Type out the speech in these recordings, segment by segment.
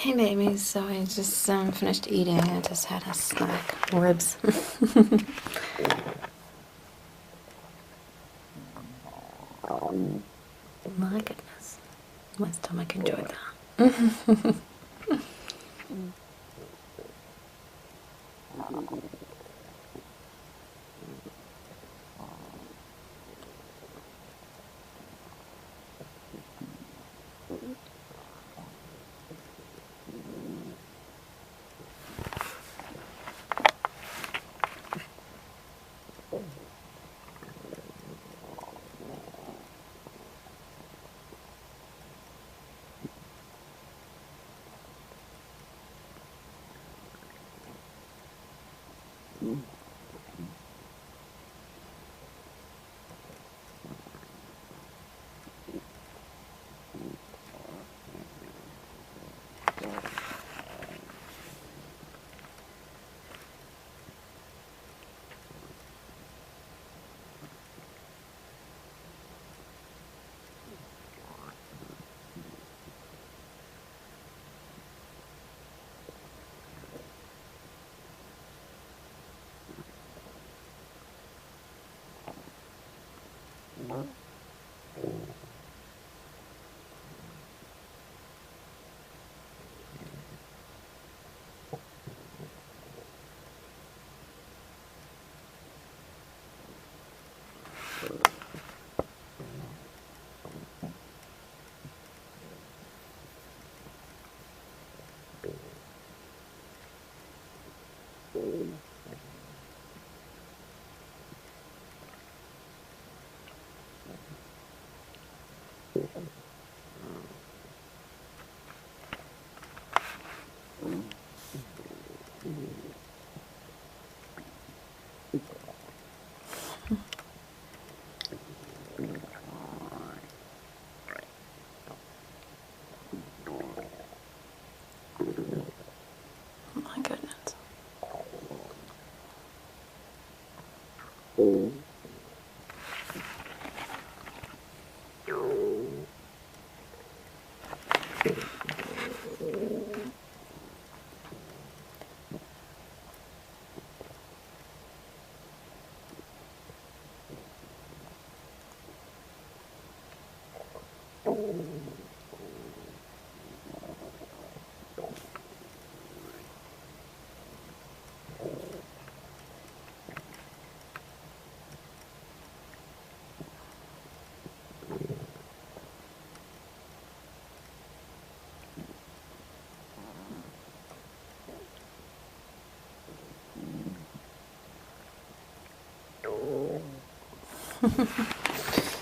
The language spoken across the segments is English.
Hey baby, so I just finished eating. I just had a snack. Ribs. My goodness. My stomach enjoyed that. My goodness.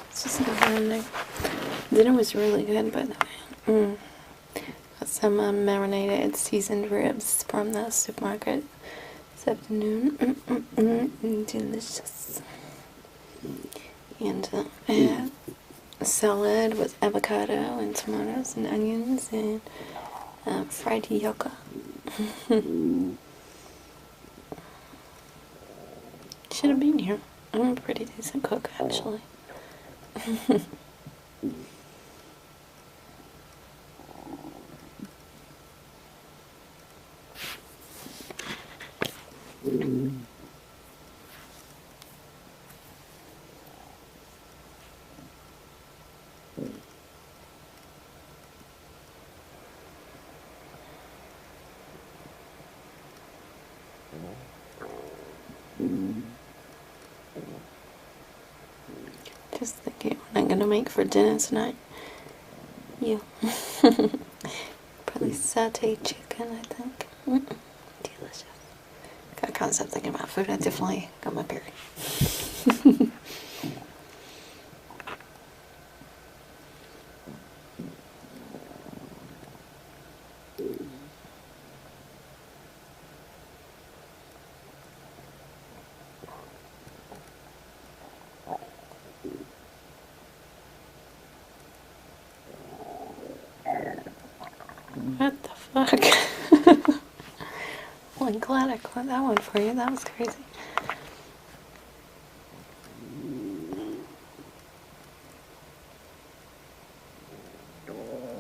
It's just never ending. Dinner was really good, by the way. Got some marinated seasoned ribs from the supermarket this afternoon. Delicious. And I had a salad with avocado and tomatoes and onions and fried yucca. Should have been here. I'm a pretty decent cook, actually. Just thinking what I'm gonna make for dinner tonight. Yeah. Probably sauteed chicken, I think. Delicious. I can't stop thinking about food. I definitely got my period. What the fuck? Well, I'm glad I caught that one for you. That was crazy.